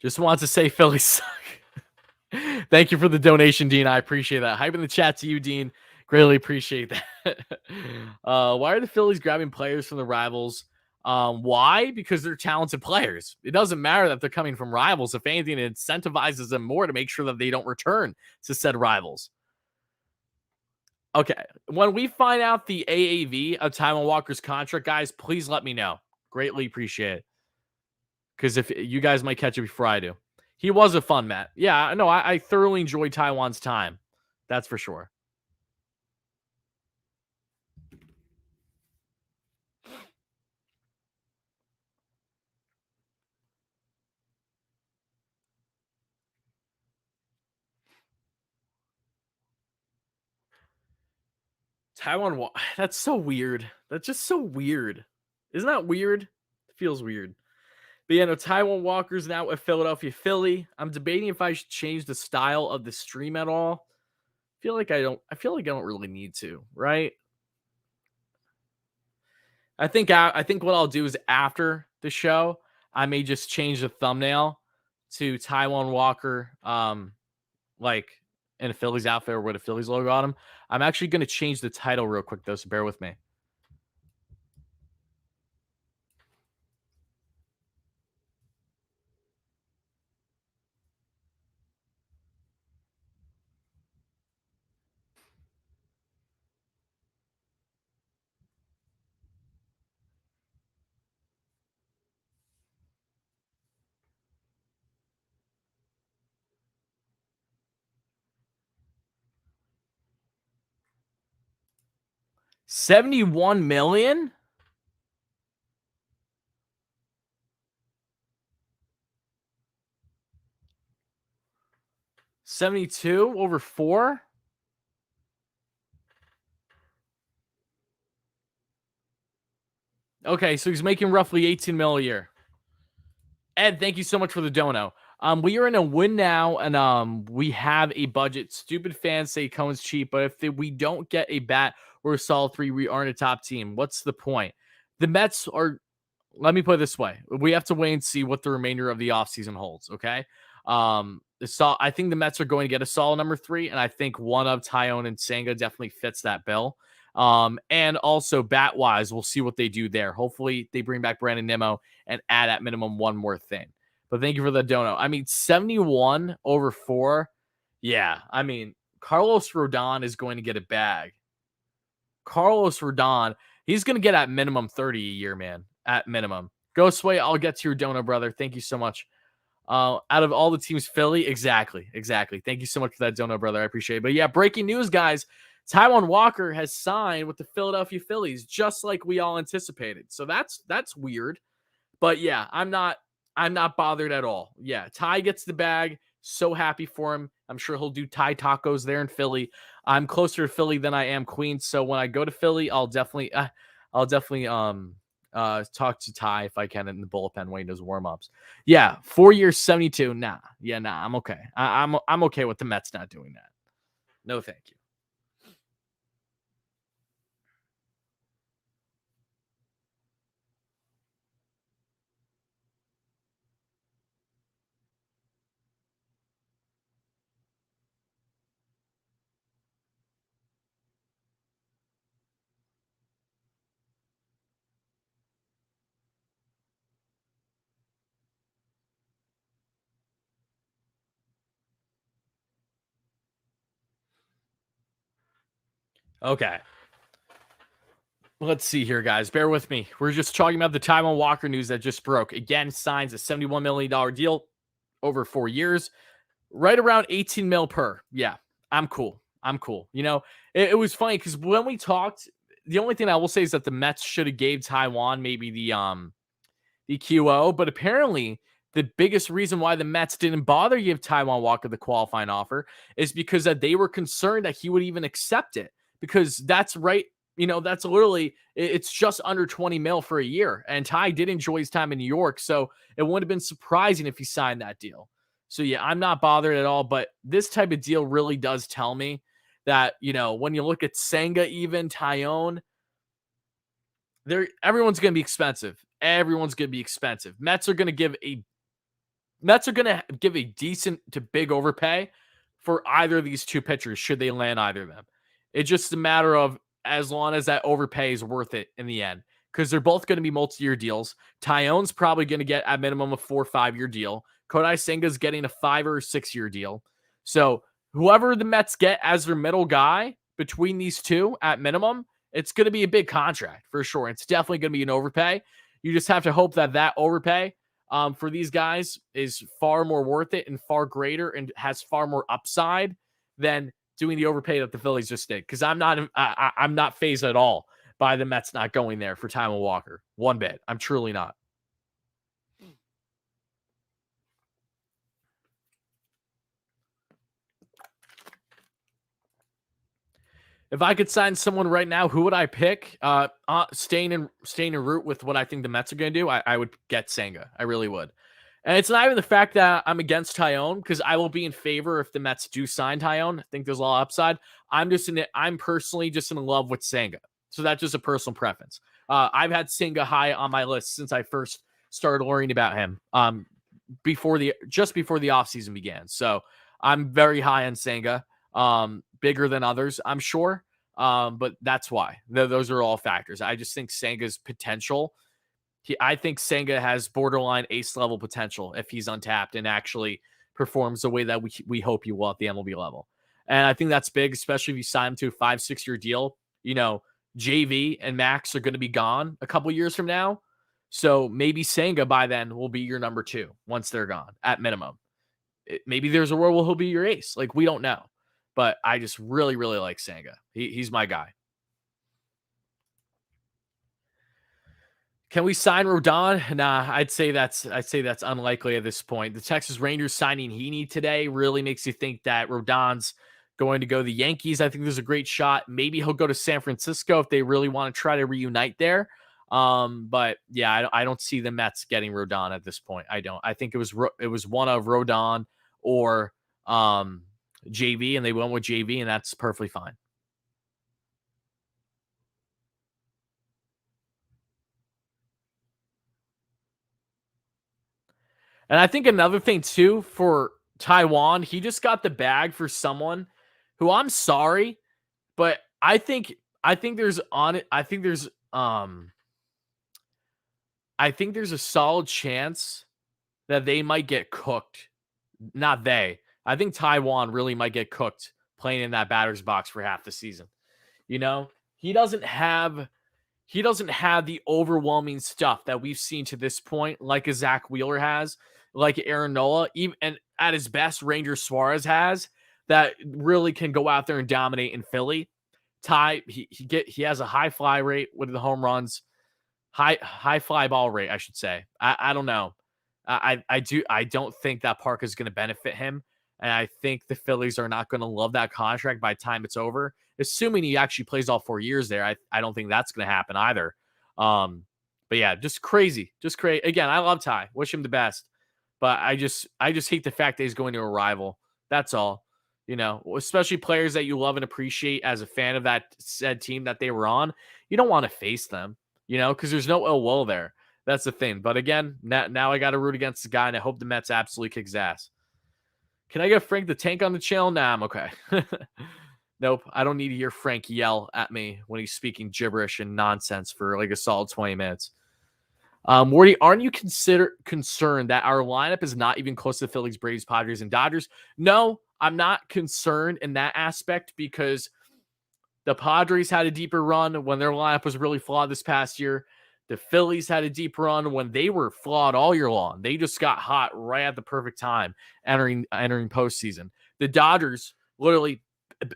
Just wants to say Phillies suck. Thank you for the donation, Dean. I appreciate that. Hype in the chat to you, Dean. Greatly appreciate that. Why are the Phillies grabbing players from the rivals? Why? Because they're talented players. It doesn't matter that they're coming from rivals. If anything, it incentivizes them more to make sure that they don't return to said rivals. Okay. When we find out the AAV of Taijuan Walker's contract, guys, please let me know. Greatly appreciate it. Because if you guys might catch it before I do. He was a fun Met. Yeah, no, I thoroughly enjoyed Taijuan's time. That's for sure. Taijuan, that's so weird. That's just so weird. Isn't that weird? It feels weird. But yeah, no, Taijuan Walker's now a Philadelphia Philly. I'm debating if I should change the style of the stream at all. I feel like I don't really need to, right? I think what I'll do is after the show, I may just change the thumbnail to Taijuan Walker, like in a Phillies outfit or with a Phillies logo on him. I'm actually going to change the title real quick though, so bear with me. $71 million? $72 over 4? Okay, so he's making roughly $18 million a year. Ed, thank you so much for the dono. We are in a win now, and we have a budget. Stupid fans say Cohen's cheap, but if we don't get a bat or a solid 3, we aren't a top team. What's the point? The Mets are. Let me put it this way: we have to wait and see what the remainder of the offseason holds. Okay. I think the Mets are going to get a solid number 3, and I think one of Taillon and Senga definitely fits that bill. And also bat wise, we'll see what they do there. Hopefully, they bring back Brandon Nimmo and add at minimum one more thing. But thank you for the dono. I mean, 71 over 4. Yeah, I mean, Carlos Rodon is going to get a bag. Carlos Rodon, he's going to get at minimum 30 a year, man. At minimum. Ghostway, I'll get to your dono, brother. Thank you so much. Out of all the teams, Philly, exactly. Thank you so much for that dono, brother. I appreciate it. But yeah, breaking news, guys. Taijuan Walker has signed with the Philadelphia Phillies, just like we all anticipated. So that's weird. But yeah, I'm not bothered at all. Yeah, Ty gets the bag. So happy for him. I'm sure he'll do Thai tacos there in Philly. I'm closer to Philly than I am Queens, so when I go to Philly, I'll definitely talk to Ty if I can in the bullpen when he does warm-ups. Yeah, 4 years, 72. Nah. Yeah, nah, I'm okay. I'm okay with the Mets not doing that. No, thank you. Okay. Let's see here, guys. Bear with me. We're just talking about the Taijuan Walker news that just broke. Again, signs a $71 million deal over 4 years. right around 18 mil per. Yeah, I'm cool. I'm cool. You know, it was funny because when we talked, the only thing I will say is that the Mets should have gave Taijuan maybe the QO, but apparently the biggest reason why the Mets didn't bother to give Taijuan Walker the qualifying offer is because that they were concerned that he would even accept it, because that's right. You know, that's literally, it's just under 20 mil for a year. And Ty did enjoy his time in New York. So it wouldn't have been surprising if he signed that deal. So yeah, I'm not bothered at all. But this type of deal really does tell me that, you know, when you look at Senga, even Taillon, everyone's going to be expensive. Everyone's going to be expensive. Mets are going to give a decent to big overpay for either of these two pitchers should they land either of them. It's just a matter of as long as that overpay is worth it in the end, because they're both going to be multi-year deals. Taillon's probably going to get at minimum a 4 or 5 year deal. Kodai Senga's getting a 5 or 6 year deal. So whoever the Mets get as their middle guy between these two at minimum, it's going to be a big contract for sure. It's definitely going to be an overpay. You just have to hope that overpay for these guys is far more worth it and far greater and has far more upside than doing the overpay that the Phillies just did. Because I'm not fazed at all by the Mets not going there for Taijuan Walker. One bit. I'm truly not. If I could sign someone right now, who would I pick? Staying in route with what I think the Mets are going to do, I would get Senga. I really would. And it's not even the fact that I'm against Taillon, because I will be in favor if the Mets do sign Taillon. I think there's a lot of upside. I'm personally just in love with Senga. So that's just a personal preference. I've had Senga high on my list since I first started learning about him. Before the offseason began. So I'm very high on Senga. Bigger than others, I'm sure. But that's why. Those are all factors. I just think Senga's potential. I think Senga has borderline ace level potential if he's untapped and actually performs the way that we hope he will at the MLB level. And I think that's big, especially if you sign him to a 5-6 year deal. You know, JV and Max are going to be gone a couple years from now. So maybe Senga by then will be your number 2 once they're gone at minimum. Maybe there's a world where he'll be your ace. Like, we don't know. But I just really, really like Senga. He's my guy. Can we sign Rodon? Nah, I'd say that's unlikely at this point. The Texas Rangers signing Heaney today really makes you think that Rodon's going to go to the Yankees. I think there's a great shot. Maybe he'll go to San Francisco if they really want to try to reunite there. But yeah, I don't see the Mets getting Rodon at this point. I don't. I think it was one of Rodon or JV, and they went with JV, and that's perfectly fine. And I think another thing too for Taijuan, he just got the bag for someone who, I'm sorry, but I think there's a solid chance that they might get cooked. Not they. I think Taijuan really might get cooked playing in that batter's box for half the season. You know, he doesn't have the overwhelming stuff that we've seen to this point, like a Zach Wheeler has, like Aaron Nola, even and at his best, Ranger Suarez has, that really can go out there and dominate in Philly. He has a high fly rate with the home runs, high fly ball rate, I should say. I don't know. I don't think that park is going to benefit him. And I think the Phillies are not going to love that contract by the time it's over, assuming he actually plays all 4 years there. I don't think that's going to happen either. But yeah, just crazy. Again, I love Ty. Wish him the best. But I just hate the fact that he's going to a rival. That's all. You know, especially players that you love and appreciate as a fan of that said team that they were on. You don't want to face them, you know, because there's no ill will there. That's the thing. But again, now I got to root against the guy, and I hope the Mets absolutely kicks ass. Can I get Frank the Tank on the channel? Nah, I'm okay. Nope. I don't need to hear Frank yell at me when he's speaking gibberish and nonsense for like a solid 20 minutes. Wardy, aren't you concerned that our lineup is not even close to the Phillies, Braves, Padres, and Dodgers? No, I'm not concerned in that aspect because the Padres had a deeper run when their lineup was really flawed this past year. The Phillies had a deep run when they were flawed all year long. They just got hot right at the perfect time entering postseason. The Dodgers, literally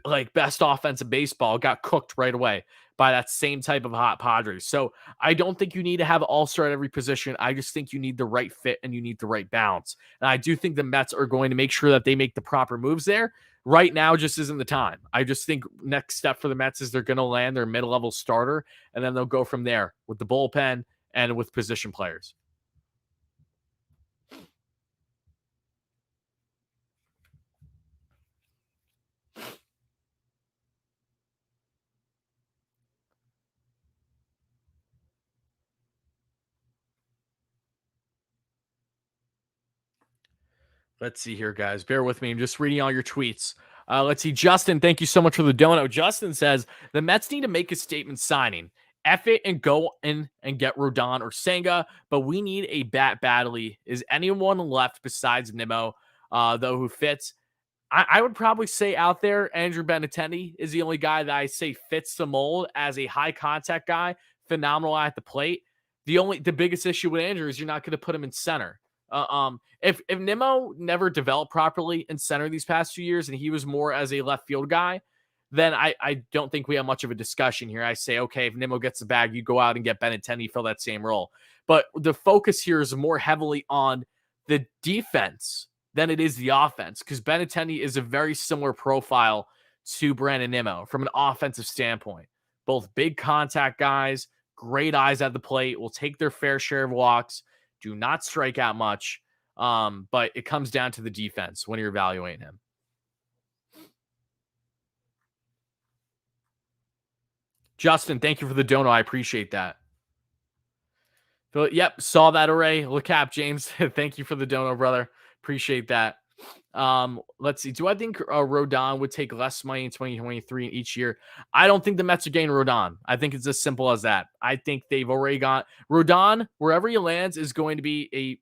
like best offense in baseball, got cooked right away by that same type of hot Padres. So I don't think you need to have all-star at every position. I just think you need the right fit and you need the right balance. And I do think the Mets are going to make sure that they make the proper moves there. Right now just isn't the time. I just think next step for the Mets is they're going to land their mid-level starter, and then they'll go from there with the bullpen and with position players. Let's see here, guys. Bear with me. I'm just reading all your tweets. Let's see. Justin, thank you so much for the dono. Justin says the Mets need to make a statement signing. F it and go in and get Rodon or Senga, but we need a bat badly. Is anyone left besides Nimmo, though, who fits? I would probably say out there, Andrew Benintendi is the only guy that I say fits the mold as a high contact guy, phenomenal at the plate. The biggest issue with Andrew is you're not going to put him in center. If Nimmo never developed properly in center these past few years and he was more as a left field guy, then I don't think we have much of a discussion here. I say, okay, if Nimmo gets the bag, you go out and get Benintendi, fill that same role. But the focus here is more heavily on the defense than it is the offense, because Benintendi is a very similar profile to Brandon Nimmo from an offensive standpoint. Both big contact guys, great eyes at the plate, will take their fair share of walks, do not strike out much, but it comes down to the defense when you're evaluating him. Justin, thank you for the dono. I appreciate that. Yep, saw that array. Look up, James. Thank you for the dono, brother. Appreciate that. Let's see. Do I think Rodon would take less money in 2023 each year? I don't think the Mets are getting Rodon. I think it's as simple as that. I think they've already got Rodon, wherever he lands, is going to be a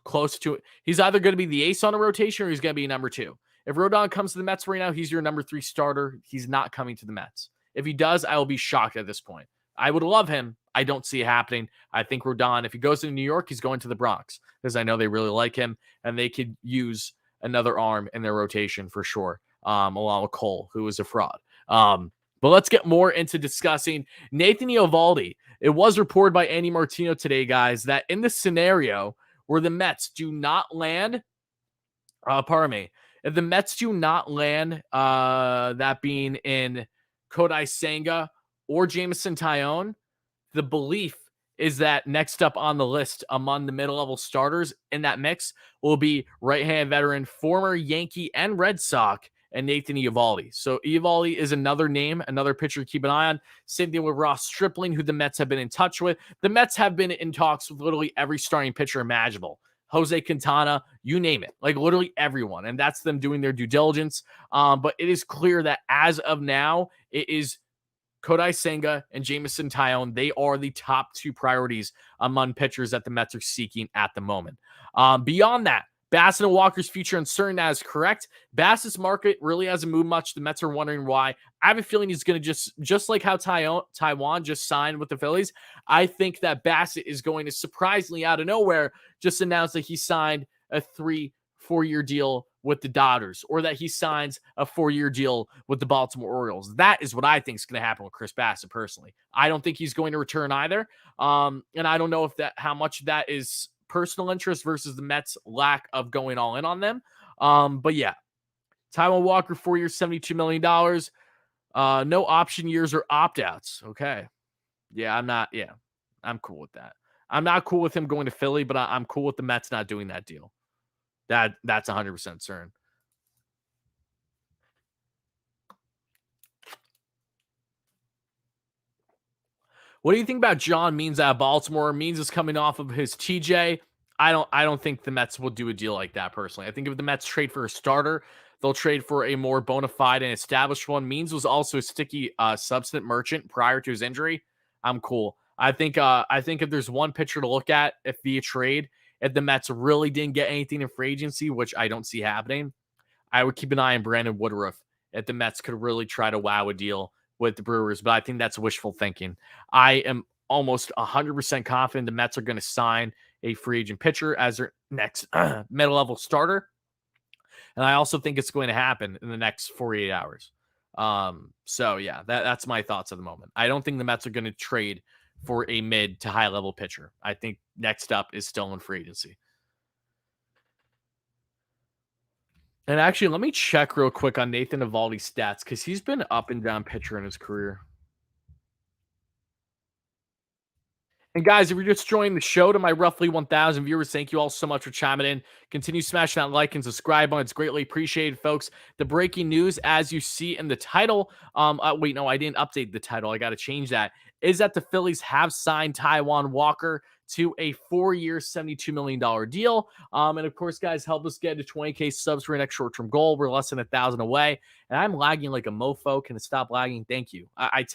close to it. He's either going to be the ace on a rotation or he's going to be number 2. If Rodon comes to the Mets right now, he's your number 3 starter. He's not coming to the Mets. If he does, I will be shocked at this point. I would love him. I don't see it happening. I think Rodon, if he goes to New York, he's going to the Bronx because I know they really like him and they could use another arm in their rotation for sure, along with Cole, who is a fraud. But let's get more into discussing Nathan Eovaldi. It was reported by Andy Martino today, guys, that in the scenario where the Mets do not land, if the Mets do not land, that being in Kodai Senga or Jameson Taillon, the Bleav is that next up on the list among the middle-level starters in that mix will be right-hand veteran, former Yankee and Red Sox, and Nathan Eovaldi. So Eovaldi is another name, another pitcher to keep an eye on. Same thing with Ross Stripling, who the Mets have been in touch with. The Mets have been in talks with literally every starting pitcher imaginable. Jose Quintana, you name it, like literally everyone. And that's them doing their due diligence. But it is clear that as of now, it is Kodai Senga and Jameson Taillon. They are the top 2 priorities among pitchers that the Mets are seeking at the moment. Beyond that, Bassett and Walker's future uncertain. That is correct. Bassett's market really hasn't moved much. The Mets are wondering why. I have a feeling he's going to just like how Taijuan just signed with the Phillies. I think that Bassett is going to surprisingly out of nowhere just announce that he signed a 3-4-year deal with the Dodgers, or that he signs a 4-year deal with the Baltimore Orioles. That is what I think is going to happen with Chris Bassett personally. I don't think he's going to return either. And I don't know how much that is personal interest versus the Mets' lack of going all in on them. But yeah, Taijuan Walker, 4 years, $72 million. No option years or opt-outs. Okay. Yeah, I'm cool with that. I'm not cool with him going to Philly, but I'm cool with the Mets not doing that deal. That's 100% certain. What do you think about John Means out of Baltimore? Means is coming off of his TJ. I don't think the Mets will do a deal like that personally. I think if the Mets trade for a starter, they'll trade for a more bona fide and established one. Means was also a sticky substance merchant prior to his injury. I'm cool. I think if there's one pitcher to look at if via trade, if the Mets really didn't get anything in free agency, which I don't see happening, I would keep an eye on Brandon Woodruff if the Mets could really try to wow a deal with the Brewers. But I think that's wishful thinking. I am almost 100% confident the Mets are going to sign a free agent pitcher as their next mid-level starter. And I also think it's going to happen in the next 48 hours. So yeah, that's my thoughts at the moment. I don't think the Mets are going to trade for a mid to high level pitcher. I think next up is still in free agency. And actually, let me check real quick on Nathan Eovaldi's stats because he's been up and down pitcher in his career. And guys, if you're just joining the show, to my roughly 1,000 viewers, thank you all so much for chiming in. Continue smashing that like and subscribe button. It's greatly appreciated, folks. The breaking news, as you see in the title, wait, no, I didn't update the title. I got to change that. Is that the Phillies have signed Taijuan Walker to a 4-year, $72 million deal. And of course, guys, help us get to 20K subs for our next short-term goal. We're less than 1,000 away. And I'm lagging like a mofo. Can it stop lagging? Thank you. I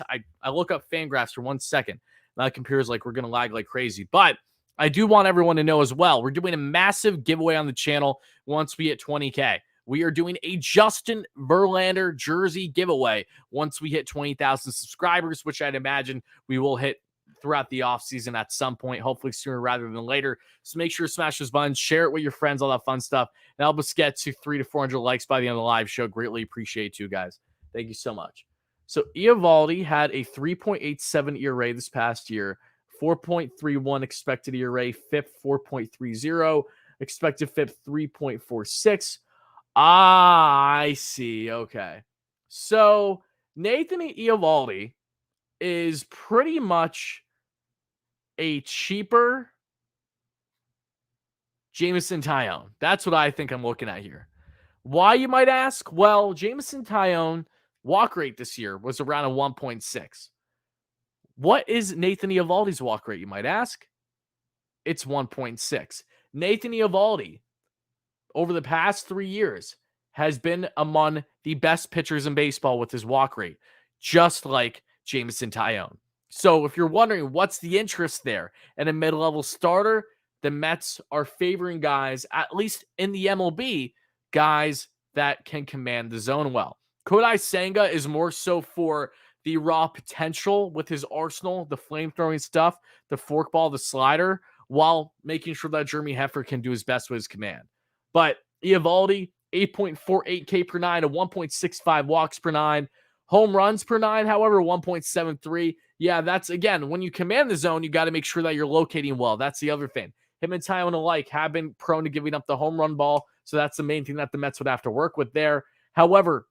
look up fan graphs for 1 second. My computer's like, we're going to lag like crazy. But I do want everyone to know as well, we're doing a massive giveaway on the channel once we hit 20K. We are doing a Justin Verlander jersey giveaway once we hit 20,000 subscribers, which I'd imagine we will hit throughout the offseason at some point, hopefully sooner rather than later. So make sure to smash those buttons, share it with your friends, all that fun stuff, and help us get to 300 to 400 likes by the end of the live show. Greatly appreciate you guys. Thank you so much. So Eovaldi had a 3.87 ERA this past year, 4.31 expected ERA, FIP 4.30, expected FIP 3.46. I see. Okay. So Nathan Eovaldi is pretty much a cheaper Jameson Taillon. That's what I think I'm looking at here. Why, you might ask? Well, Jameson Taillon walk rate this year was around a 1.6. What is Nathan Eovaldi's walk rate, you might ask? It's 1.6. Nathan Eovaldi, over the past 3 years, has been among the best pitchers in baseball with his walk rate, just like Jameson Taillon. So if you're wondering what's the interest there in a mid-level starter, the Mets are favoring guys, at least in the MLB, guys that can command the zone well. Kodai Senga is more so for the raw potential with his arsenal, the flame-throwing stuff, the forkball, the slider, while making sure that Jeremy Heffer can do his best with his command. But Eovaldi, 8.48 K per nine, a 1.65 walks per nine, home runs per nine, however, 1.73. Yeah, that's, again, when you command the zone, you got to make sure that you're locating well. That's the other thing. Him and Taillon alike have been prone to giving up the home run ball, so that's the main thing that the Mets would have to work with there. However,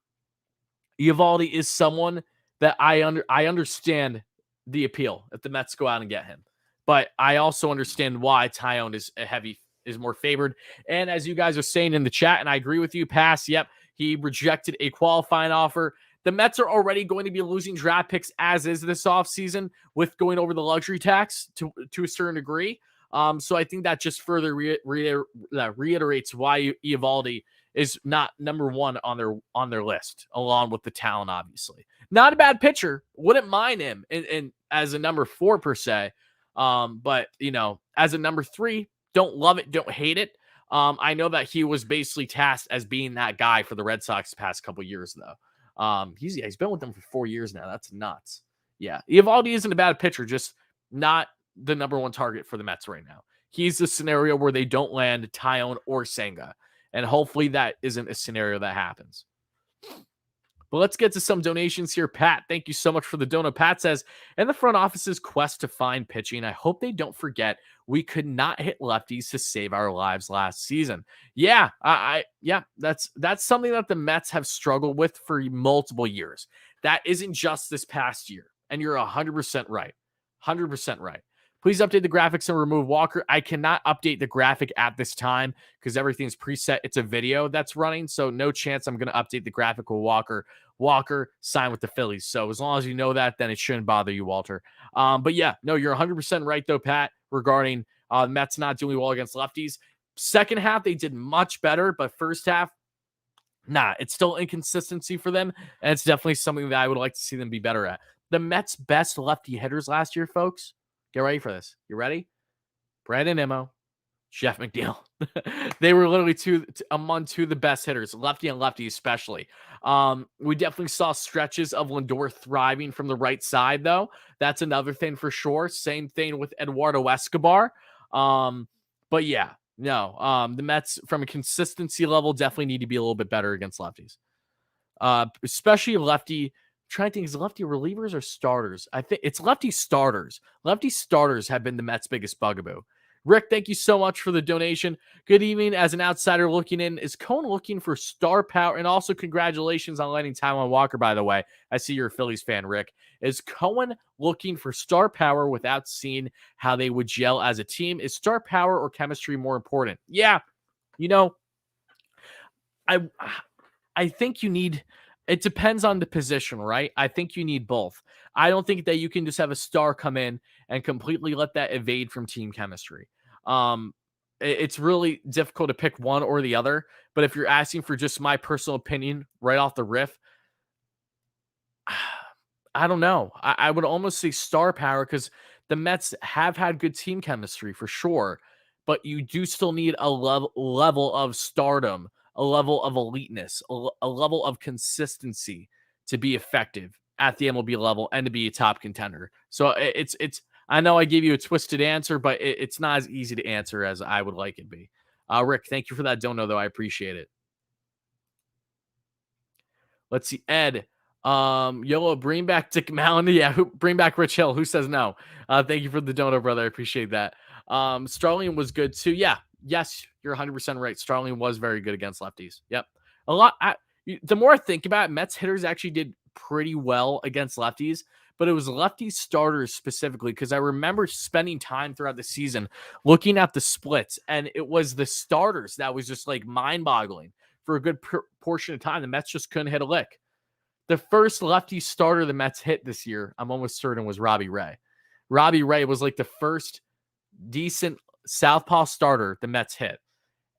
Eovaldi is someone that I understand the appeal if the Mets go out and get him. But I also understand why Taillon is more favored. And as you guys are saying in the chat, and I agree with you, pass, yep, he rejected a qualifying offer. The Mets are already going to be losing draft picks as is this offseason with going over the luxury tax to a certain degree. So I think that just further reiterates why Eovaldi is not number one on their list, along with the talent, obviously. Not a bad pitcher. Wouldn't mind him in as a number 4 per se. But, as a number 3, don't love it, don't hate it. I know that he was basically tasked as being that guy for the Red Sox the past couple years, though. He's been with them for 4 years now. That's nuts. Yeah, Eovaldi isn't a bad pitcher, just not the number 1 target for the Mets right now. He's the scenario where they don't land Taillon or Senga, and hopefully that isn't a scenario that happens. But let's get to some donations here. Pat, thank you so much for the donut. Pat says, in the front office's quest to find pitching, I hope they don't forget we could not hit lefties to save our lives last season. Yeah, that's something that the Mets have struggled with for multiple years. That isn't just this past year. And you're 100% right. 100% right. Please update the graphics and remove Walker. I cannot update the graphic at this time because everything's preset. It's a video that's running, so no chance I'm going to update the graphic with Walker. Walker signed with the Phillies. So as long as you know that, then it shouldn't bother you, Walter. But yeah, no, you're 100% right, though, Pat, regarding Mets not doing well against lefties. Second half, they did much better, but first half, it's still inconsistency for them, and it's definitely something that I would like to see them be better at. The Mets' best lefty hitters last year, folks, get ready for this. You ready? Nimmo, Jeff McNeil. They were literally among two of the best hitters, lefty and lefty especially. We definitely saw stretches of Lindor thriving from the right side, though. That's another thing for sure. Same thing with Eduardo Escobar. But yeah, no. The Mets, from a consistency level, definitely need to be a little bit better against lefties. Especially lefty. I'm trying to think, is lefty relievers or starters? I think it's lefty starters. Lefty starters have been the Mets' biggest bugaboo. Rick, thank you so much for the donation. Good evening. As an outsider looking in, is Cohen looking for star power? And also, congratulations on letting Taijuan Walker, by the way. I see you're a Phillies fan, Rick. Is Cohen looking for star power without seeing how they would gel as a team? Is star power or chemistry more important? Yeah, you know, I think you need, it depends on the position, right? I think you need both. I don't think that you can just have a star come in and completely let that evade from team chemistry. It's really difficult to pick one or the other. But if you're asking for just my personal opinion right off the riff, I don't know. I would almost say star power because the Mets have had good team chemistry for sure, but you do still need a level of stardom, a level of eliteness, a level of consistency to be effective at the MLB level and to be a top contender. So it's. I know I gave you a twisted answer, but it's not as easy to answer as I would like it to be. Rick, thank you for that dono, though. I appreciate it. Let's see, Ed. YOLO, bring back Dick Mallon. Yeah, bring back Rich Hill. Who says no? Thank you for the dono, brother. I appreciate that. Starling was good too. Yeah, yes, you're 100% right. Starling was very good against lefties. Yep. A lot. The more I think about it, Mets hitters actually did pretty well against lefties, but it was lefty starters specifically because I remember spending time throughout the season looking at the splits, and it was the starters that was just like mind-boggling. For a good portion of time, the Mets just couldn't hit a lick. The first lefty starter the Mets hit this year, I'm almost certain, was Robbie Ray. Robbie Ray was like the first decent southpaw starter the Mets hit.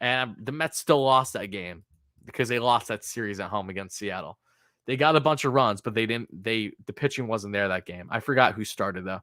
And the Mets still lost that game because they lost that series at home against Seattle. They got a bunch of runs, but the pitching wasn't there that game. I forgot who started, though.